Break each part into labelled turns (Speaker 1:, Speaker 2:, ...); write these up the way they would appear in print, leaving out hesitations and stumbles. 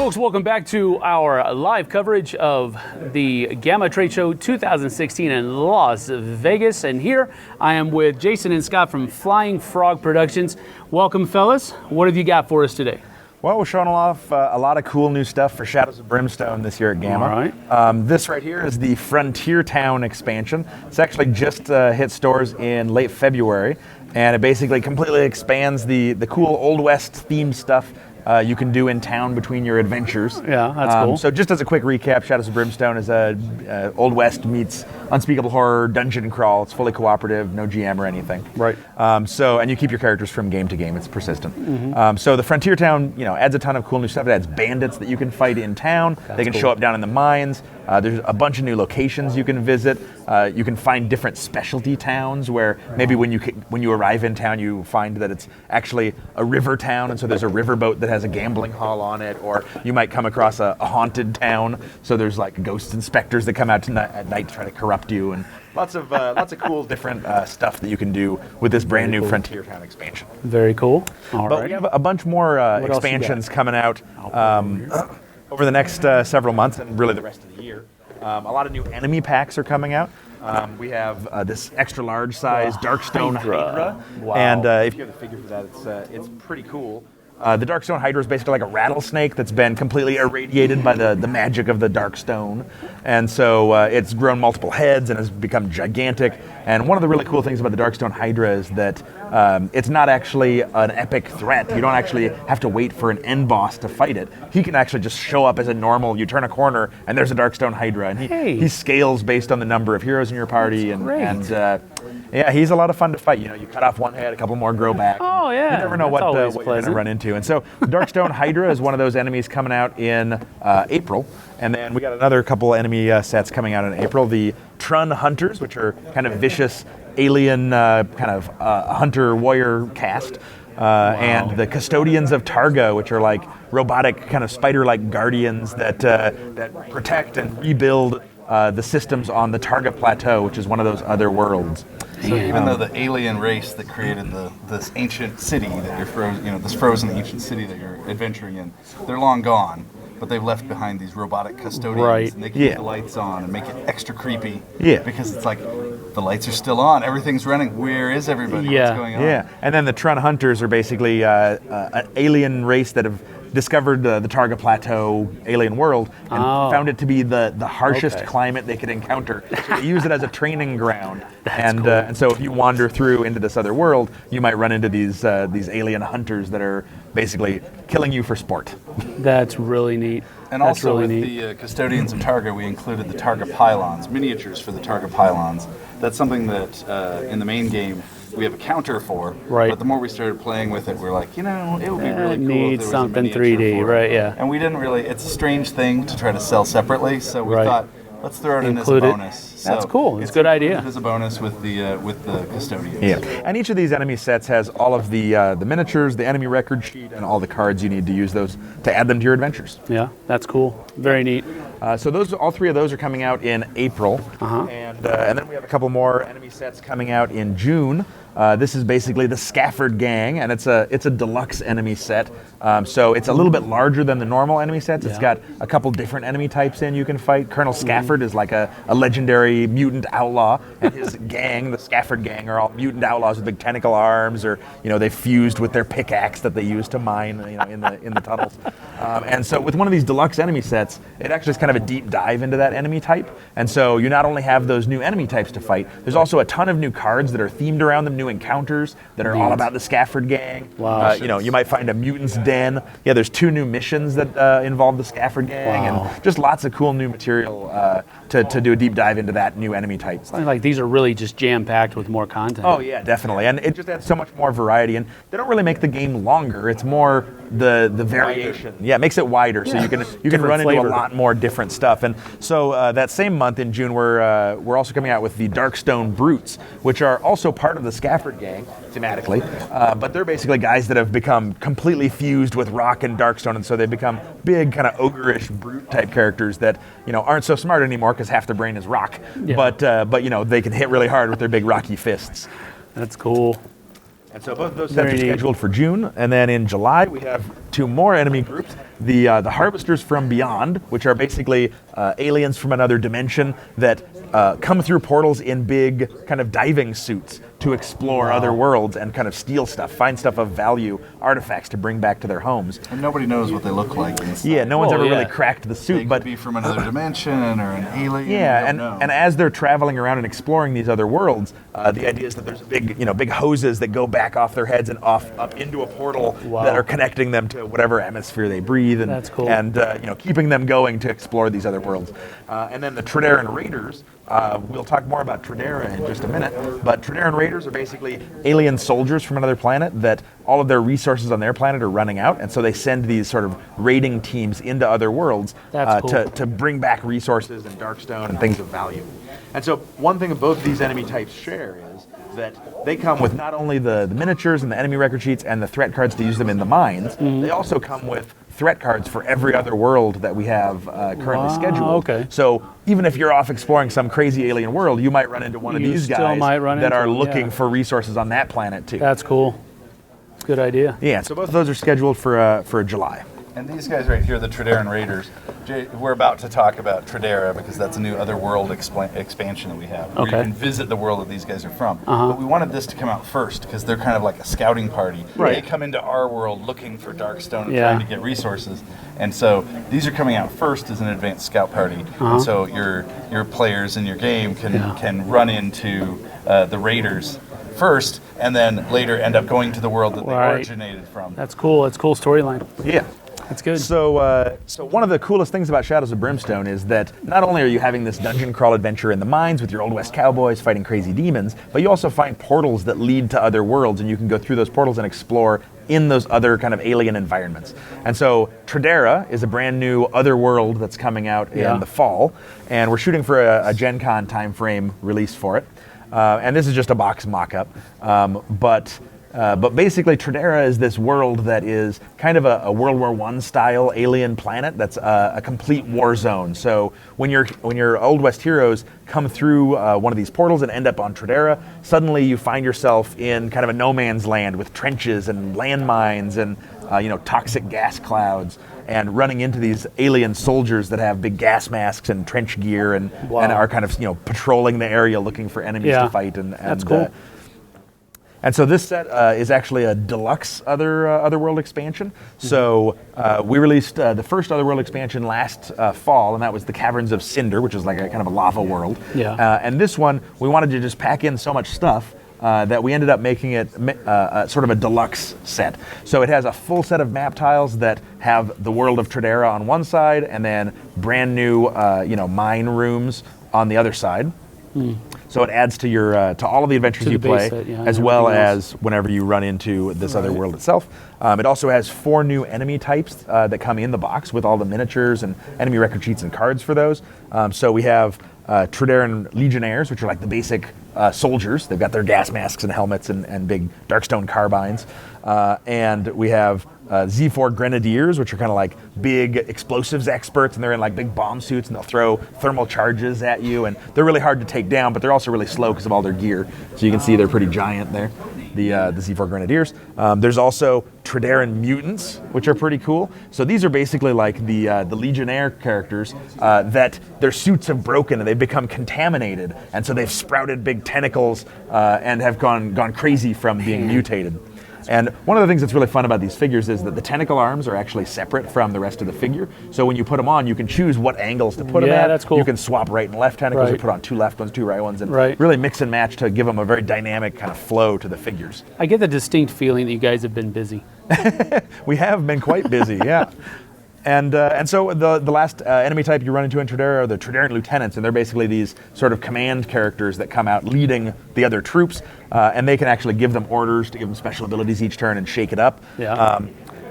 Speaker 1: folks, welcome back to our live coverage of the GAMA Trade Show 2016 in Las Vegas. And here I am with Jason and Scott from Flying Frog Productions. Welcome, fellas. What have you got for us today?
Speaker 2: Well, we're showing off a lot of cool new stuff for Shadows of Brimstone this year at GAMA.
Speaker 1: All right.
Speaker 2: This right here is the Frontier Town expansion. It's actually just hit stores in late February, and it basically completely expands the cool Old West themed stuff you can do in town between your adventures.
Speaker 1: Yeah, that's cool.
Speaker 2: So just as a quick recap, Shadows of Brimstone is a Old West meets Unspeakable Horror dungeon crawl. It's fully cooperative, no GM or anything.
Speaker 1: Right.
Speaker 2: And you keep your characters from game to game. It's persistent. Mm-hmm. So the Frontier Town, adds a ton of cool new stuff. It adds bandits that you can fight in town. They can show up down in the mines. There's a bunch of new locations you can visit. You can find different specialty towns where maybe when you arrive in town, you find that it's actually a river town, and so there's a riverboat that has a gambling hall on it. Or you might come across a haunted town, so there's like ghost inspectors that come out at night to try to corrupt you, and lots of cool different stuff that you can do with this brand new Frontier Town expansion.
Speaker 1: Very cool. All
Speaker 2: but
Speaker 1: right.
Speaker 2: we have a bunch more expansions coming out over the next several months, and really the rest of the year. A lot of new enemy packs are coming out. We have this extra large size Darkstone Hydra.
Speaker 1: Wow.
Speaker 2: And if you have the figure for that, it's pretty cool. The Darkstone Hydra is basically like a rattlesnake that's been completely irradiated by the magic of the Darkstone. And so it's grown multiple heads and has become gigantic. And one of the really cool things about the Darkstone Hydra is that it's not actually an epic threat. You don't actually have to wait for an end boss to fight it. He can actually just show up as a normal, you turn a corner and there's a Darkstone Hydra. And he scales based on the number of heroes in your party. Yeah, he's a lot of fun to fight. You cut off one head, a couple more grow back.
Speaker 1: Oh, yeah.
Speaker 2: You never know what you're going to run into. And so Darkstone Hydra is one of those enemies coming out in April. And then we got another couple enemy sets coming out in April. The Trun Hunters, which are kind of vicious alien hunter-warrior cast. And the Custodians of Targa, which are like robotic kind of spider-like guardians that protect and rebuild the systems on the Targa Plateau, which is one of those other worlds.
Speaker 3: So even though the alien race that created this ancient city that you're frozen, this frozen ancient city that you're adventuring in, they're long gone, but they've left behind these robotic custodians,
Speaker 1: right.
Speaker 3: And they keep the lights on and make it extra creepy.
Speaker 2: Yeah.
Speaker 3: Because it's like the lights are still on, everything's running. Where is everybody?
Speaker 1: Yeah.
Speaker 3: What's going on?
Speaker 2: Yeah, and then the Trun Hunters are basically an alien race that have discovered the Targa Plateau alien world and found it to be the harshest climate they could encounter. So they use it as a training ground. And so if you wander through into this other world, you might run into these alien hunters that are basically killing you for sport.
Speaker 1: That's really neat.
Speaker 3: And also with the Custodians of Targa, we included the Targa Pylons, miniatures for the Targa Pylons. That's something that in the main game we have a counter for,
Speaker 1: right.
Speaker 3: But the more we started playing with it, we're like, it would be really cool
Speaker 1: Need
Speaker 3: if there was
Speaker 1: something
Speaker 3: a miniature
Speaker 1: 3D,
Speaker 3: for it.
Speaker 1: right? Yeah.
Speaker 3: And we didn't really. It's a strange thing to try to sell separately, so we thought let's throw it in as a bonus.
Speaker 1: That's cool. It's a good idea.
Speaker 3: As a bonus with the Custodians.
Speaker 2: Yeah, and each of these enemy sets has all of the miniatures, the enemy record sheet, and all the cards you need to use those to add them to your adventures.
Speaker 1: Yeah, that's cool. Very neat.
Speaker 2: So all three of those are coming out in April, and then we have a couple more enemy sets coming out in June. This is basically the Scafford Gang, and it's a deluxe enemy set. So it's a little bit larger than the normal enemy sets. It's got a couple different enemy types in you can fight. Colonel Scafford is like a legendary mutant outlaw, and his gang, the Scafford Gang, are all mutant outlaws with big tentacle arms, or they've fused with their pickaxe that they use to mine in the tunnels. And so with one of these deluxe enemy sets, it actually is kind of a deep dive into that enemy type. And so you not only have those new enemy types to fight, there's also a ton of new cards that are themed around them, new encounters that are all about the Scafford Gang.
Speaker 1: Wow.
Speaker 2: You might find a mutant's den. Yeah, there's 2 new missions that involve the Scafford Gang, and just lots of cool new material to do a deep dive into that new enemy type.
Speaker 1: Like these are really just jam-packed with more content.
Speaker 2: Oh yeah, definitely, and it just adds so much more variety. And they don't really make the game longer. It's more the variation. Yeah, it makes it wider, so you can run into a lot more different stuff. And so that same month in June, we're also coming out with the Darkstone Brutes, which are also part of the Scafford Gang thematically, but they're basically guys that have become completely fused with rock and Darkstone, and so they become big kind of ogreish brute type characters that aren't so smart anymore because half their brain is rock, but they can hit really hard with their big rocky fists.
Speaker 1: That's cool.
Speaker 2: And so both of those sets are scheduled for June, and then in July we have 2 more enemy groups. The Harvesters from Beyond, which are basically aliens from another dimension that come through portals in big kind of diving suits to explore other worlds and kind of steal stuff, find stuff of value, artifacts to bring back to their homes.
Speaker 3: And nobody knows what they look like.
Speaker 2: Yeah, no one's ever really cracked the suit.
Speaker 3: They could be from another dimension or an alien.
Speaker 2: Yeah, and as they're traveling around and exploring these other worlds, the idea is that there's big hoses that go back off their heads and up into a portal that are connecting them to whatever atmosphere they breathe. And,
Speaker 1: that's cool.
Speaker 2: And keeping them going to explore these other worlds. And then the Tredaran Raiders. We'll talk more about Tredera in just a minute, but Tredaran Raiders are basically alien soldiers from another planet that all of their resources on their planet are running out, and so they send these sort of raiding teams into other worlds to bring back resources and Darkstone and things of value. And so one thing that both these enemy types share is that they come with not only the miniatures and the enemy record sheets and the threat cards to use them in the mines, they also come with threat cards for every other world that we have currently scheduled.
Speaker 1: Okay.
Speaker 2: So even if you're off exploring some crazy alien world, you might run into one of these guys that are looking for resources on that planet too.
Speaker 1: That's cool. It's a good idea.
Speaker 2: Yeah, so both of those are scheduled for July.
Speaker 3: And these guys right here, the Tredaran Raiders, we're about to talk about Tredera because that's a new Otherworld expansion that we have. Where you can visit the world that these guys are from. But we wanted this to come out first because they're kind of like a scouting party.
Speaker 1: Right.
Speaker 3: They come into our world looking for Darkstone and trying to get resources. And so these are coming out first as an advanced scout party. And so your players in your game can run into the Raiders first and then later end up going to the world that they originated from.
Speaker 1: That's cool. That's a cool storyline.
Speaker 2: Yeah.
Speaker 1: That's good.
Speaker 2: So one of the coolest things about Shadows of Brimstone is that not only are you having this dungeon crawl adventure in the mines with your Old West cowboys fighting crazy demons, but you also find portals that lead to other worlds, and you can go through those portals and explore in those other kind of alien environments. And so Tredera is a brand new other world that's coming out in the fall, and we're shooting for a Gen Con timeframe release for it. And this is just a box mock-up, but basically, Tredera is this world that is kind of a World War I style alien planet that's a complete war zone. So when your Old West heroes come through one of these portals and end up on Tredera, suddenly you find yourself in kind of a no man's land with trenches and landmines and toxic gas clouds, and running into these alien soldiers that have big gas masks and trench gear and are kind of patrolling the area looking for enemies to fight. And
Speaker 1: that's cool.
Speaker 2: And so this set is actually a deluxe Otherworld expansion. So we released the first Otherworld expansion last fall, and that was the Caverns of Cinder, which is like a kind of a lava world.
Speaker 1: Yeah.
Speaker 2: And this one, we wanted to just pack in so much stuff that we ended up making it sort of a deluxe set. So it has a full set of map tiles that have the world of Tredera on one side, and then brand new mine rooms on the other side. So it adds to your to all of the adventures you play, as well as whenever you run into this other world itself. It also has 4 new enemy types that come in the box with all the miniatures and enemy record sheets and cards for those. So we have Tredaran Legionnaires, which are like the basic soldiers. They've got their gas masks and helmets and big Darkstone carbines. And we have Z4 Grenadiers, which are kind of like big explosives experts, and they're in like big bomb suits, and they'll throw thermal charges at you, and they're really hard to take down, but they're also really slow because of all their gear. So you can see they're pretty giant there, the Z4 Grenadiers. There's also Tredaran Mutants, which are pretty cool. So these are basically like the Legionnaire characters that their suits have broken and they've become contaminated, and so they've sprouted big tentacles and have gone crazy from being mutated. And one of the things that's really fun about these figures is that the tentacle arms are actually separate from the rest of the figure. So when you put them on, you can choose what angles to put them at.
Speaker 1: Yeah, that's cool.
Speaker 2: You can swap right and left tentacles, or put on 2 left ones, 2 right ones, and really mix and match to give them a very dynamic kind of flow to the figures.
Speaker 1: I get the distinct feeling that you guys have been busy.
Speaker 2: We have been quite busy, yeah. And so the last enemy type you run into in Tredera are the Tredaran Lieutenants, and they're basically these sort of command characters that come out leading the other troops, and they can actually give them orders to give them special abilities each turn and shake it up.
Speaker 1: Yeah.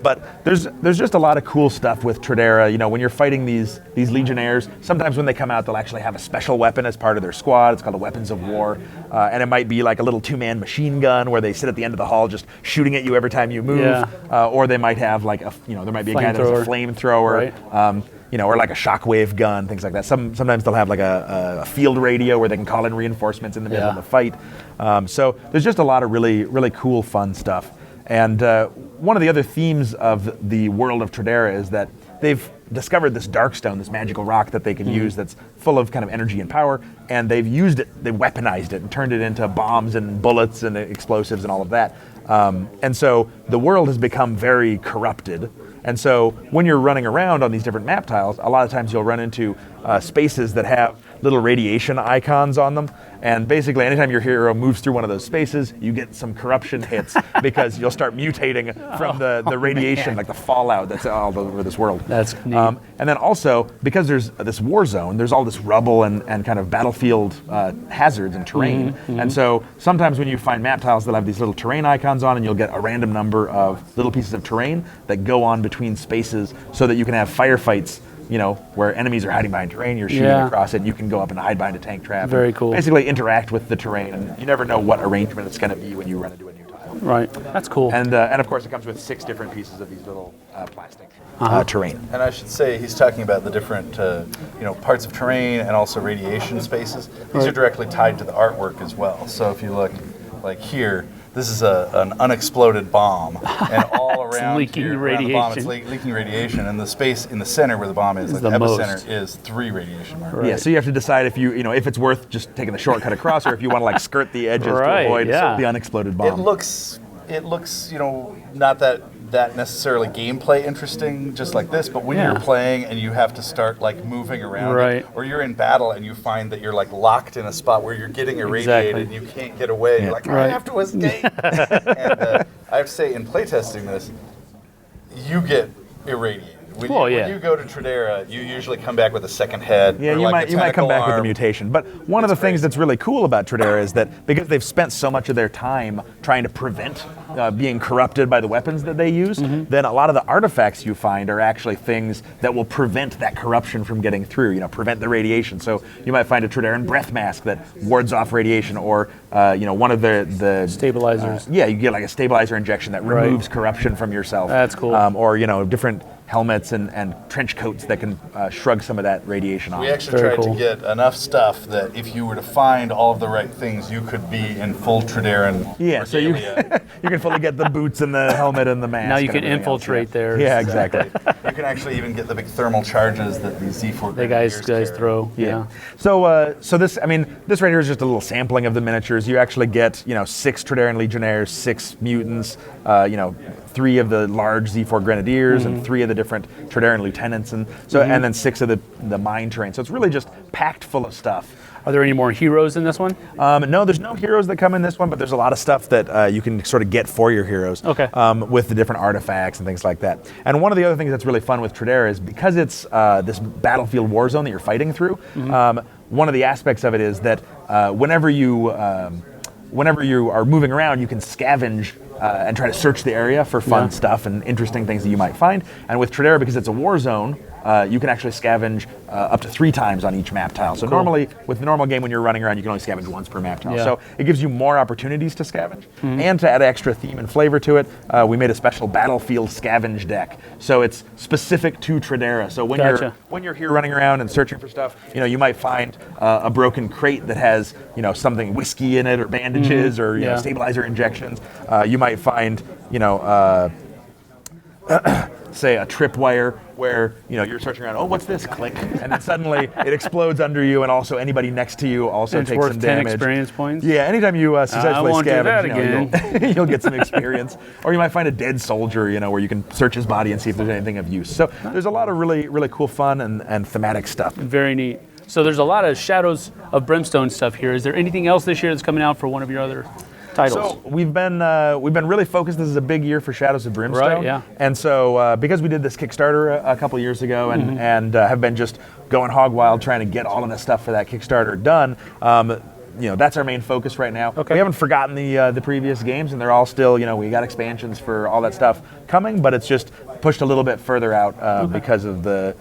Speaker 2: But there's just a lot of cool stuff with Tradera. You know, when you're fighting these Legionnaires, sometimes when they come out, they'll actually have a special weapon as part of their squad. It's called the Weapons of War, and it might be like a little 2-man machine gun where they sit at the end of the hall just shooting at you every time you move. Or they might have like there might be a guy that's a flamethrower.
Speaker 1: Right.
Speaker 2: Or like a shockwave gun, things like that. Sometimes they'll have like a field radio where they can call in reinforcements in the middle of the fight. So there's just a lot of really, really cool, fun stuff. And one of the other themes of the world of Tradera is that they've discovered this Darkstone, this magical rock that they can use that's full of kind of energy and power, and they've used it, they've weaponized it and turned it into bombs and bullets and explosives and all of that. And so the world has become very corrupted. And so when you're running around on these different map tiles, a lot of times you'll run into spaces that have little radiation icons on them. And basically, anytime your hero moves through one of those spaces, you get some corruption hits because you'll start mutating from the radiation, like the fallout that's all over this world.
Speaker 1: That's neat.
Speaker 2: And then also, because there's this war zone, there's all this rubble and kind of battlefield hazards and terrain. And so sometimes when you find map tiles, they'll have these little terrain icons on, and you'll get a random number of little pieces of terrain that go on between spaces so that you can have firefights, where enemies are hiding behind terrain, you're shooting across it, and you can go up and hide behind a tank trap.
Speaker 1: Very cool.
Speaker 2: Basically interact with the terrain, and you never know what arrangement it's going to be when you run into a new tile.
Speaker 1: Right, that's cool.
Speaker 2: And of course it comes with 6 different pieces of these little plastic terrain.
Speaker 3: And I should say he's talking about the different parts of terrain and also radiation spaces. These are directly tied to the artwork as well. So if you look like here, this is an unexploded bomb, and all around
Speaker 1: leaking
Speaker 3: here, around the bomb, it's leaking radiation, and the space in the center where the bomb is, like the epicenter, is 3 radiation markers.
Speaker 2: Right. Yeah, so you have to decide if if it's worth just taking the shortcut across, or if you want to like skirt the edges to avoid the unexploded bomb.
Speaker 3: It looks not that necessarily gameplay interesting just like this, but when you're playing and you have to start like moving around, or you're in battle and you find that you're like locked in a spot where you're getting irradiated and you can't get away, you're like, I have to escape. And I have to say, in playtesting this, you get irradiated. When you go to Tradera, you usually come back with a second head.
Speaker 2: Yeah, you might come back with a mutation. But one of the things that's really cool about Tradera is that because they've spent so much of their time trying to prevent being corrupted by the weapons that they use, then a lot of the artifacts you find are actually things that will prevent that corruption from getting through, prevent the radiation. So you might find a Traderan breath mask that wards off radiation, or one of the
Speaker 1: stabilizers.
Speaker 2: You get like a stabilizer injection that removes corruption from yourself.
Speaker 1: That's cool.
Speaker 2: Or different helmets and trench coats that can shrug some of that radiation off.
Speaker 3: We actually tried to get enough stuff that if you were to find all of the right things, you could be in full Traderan.
Speaker 2: Yeah, so you can fully get the boots and the helmet and the mask.
Speaker 1: Now you can infiltrate there.
Speaker 2: Yeah, exactly.
Speaker 3: You can actually even get the big thermal charges that these Z4
Speaker 1: guys throw. Yeah.
Speaker 2: So this right here is just a little sampling of the miniatures. You actually get 6 Traderan Legionnaires, 6 mutants, 3 of the large Z4 Grenadiers, and 3 of the different Traderan lieutenants, and then 6 of the mine terrain. So it's really just packed full of stuff.
Speaker 1: Are there any more heroes in this one?
Speaker 2: No, there's no heroes that come in this one, but there's a lot of stuff that you can sort of get for your heroes.
Speaker 1: Okay.
Speaker 2: With the different artifacts and things like that. And one of the other things that's really fun with Tradera is because it's this battlefield war zone that you're fighting through. One of the aspects of it is that whenever you are moving around, you can scavenge and try to search the area for fun stuff and interesting things that you might find. And with Tradera, because it's a war zone, you can actually scavenge up to 3 times on each map tile. So normally, with the normal game, when you're running around, you can only scavenge once per map tile. So it gives you more opportunities to scavenge. And to add extra theme and flavor to it, we made a special battlefield scavenge deck. So it's specific to Tradera. So when you're here running around and searching for stuff, you might find a broken crate that has something whiskey in it, or bandages, or stabilizer injections. You might find say a tripwire where you're searching around, what's this, click, and then suddenly it explodes under you, and also anybody next to you also takes some damage.
Speaker 1: 10 experience points.
Speaker 2: Yeah, anytime you successfully
Speaker 1: scavenge,
Speaker 2: you'll get some experience. Or you might find a dead soldier, where you can search his body and see if there's anything of use. So there's a lot of really, really cool fun and thematic stuff.
Speaker 1: Very neat. So there's a lot of Shadows of Brimstone stuff here. Is there anything else this year that's coming out for one of your other titles?
Speaker 2: So we've been really focused. This is a big year for Shadows of Brimstone.
Speaker 1: Right, yeah.
Speaker 2: And so because we did this Kickstarter a couple years ago and have been just going hog wild trying to get all of this stuff for that Kickstarter done, that's our main focus right now.
Speaker 1: Okay.
Speaker 2: We haven't forgotten the previous games, and they're all still, we got expansions for all that stuff coming, but it's just pushed a little bit further out because of the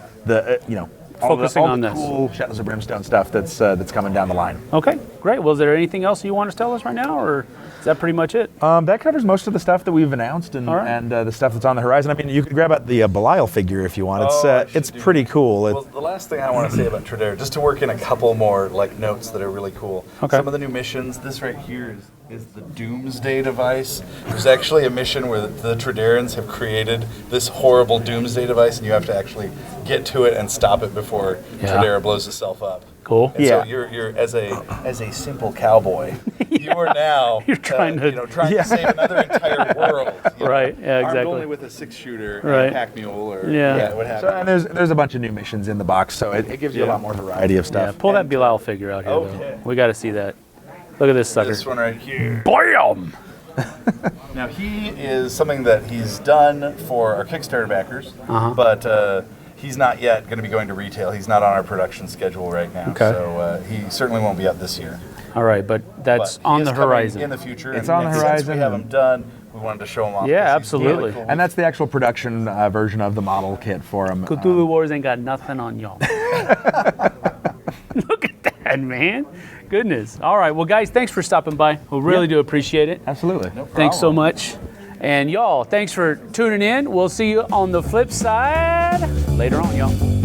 Speaker 1: Focusing
Speaker 2: all
Speaker 1: on
Speaker 2: the
Speaker 1: this.
Speaker 2: cool Shadows of Brimstone stuff that's coming down the line.
Speaker 1: Okay, great. Well, is there anything else you want to tell us right now, or is that pretty much it?
Speaker 2: That covers most of the stuff that we've announced and,
Speaker 1: All right.
Speaker 2: and the stuff that's on the horizon. I mean, you can grab out the Belial figure if you want. It's
Speaker 3: should do
Speaker 2: pretty cool.
Speaker 3: Well, the last thing I want to say about Tradera, just to work in a couple more notes that are really cool.
Speaker 1: Okay.
Speaker 3: Some of the new missions. This right here is the Doomsday Device. There's actually a mission where the Traderans have created this horrible Doomsday Device, and you have to actually get to it and stop it before Tradera blows itself up.
Speaker 1: Cool.
Speaker 3: And so you're as a simple cowboy, you are now
Speaker 1: You're trying to-
Speaker 3: to save another entire world.
Speaker 1: Right, yeah,
Speaker 3: Armed
Speaker 1: exactly.
Speaker 3: only with a 6-shooter and
Speaker 1: Right.
Speaker 3: a pack mule or what have
Speaker 2: So, and there's a bunch of new missions in the box, so it gives you a lot more variety of
Speaker 1: Yeah,
Speaker 2: stuff.
Speaker 1: pull that Belial figure out here,
Speaker 3: Okay.
Speaker 1: though. We got to see that. Look at this sucker.
Speaker 3: This one right here.
Speaker 1: Bam!
Speaker 3: Now he is something that he's done for our Kickstarter backers, but he's not yet going to be going to retail. He's not on our production schedule right now,
Speaker 1: Okay.
Speaker 3: so he certainly won't be out this year.
Speaker 1: All right, but that's
Speaker 3: But he
Speaker 1: on
Speaker 3: is
Speaker 1: the
Speaker 3: coming
Speaker 1: horizon.
Speaker 3: in the future.
Speaker 2: It's
Speaker 3: and
Speaker 2: on the
Speaker 3: Since
Speaker 2: horizon
Speaker 3: we have
Speaker 2: and-
Speaker 3: him done, we wanted to show him off.
Speaker 1: Yeah,
Speaker 3: 'cause he's really
Speaker 1: absolutely.
Speaker 3: cool.
Speaker 2: And that's the actual production version of the model kit for him.
Speaker 1: Cthulhu Wars ain't got nothing on y'all. Look at that, man. Goodness. All right, well, guys, thanks for stopping by. We really do appreciate it.
Speaker 2: Absolutely.
Speaker 1: Thanks so much. And y'all, thanks for tuning in. We'll see you on the flip side later on, y'all.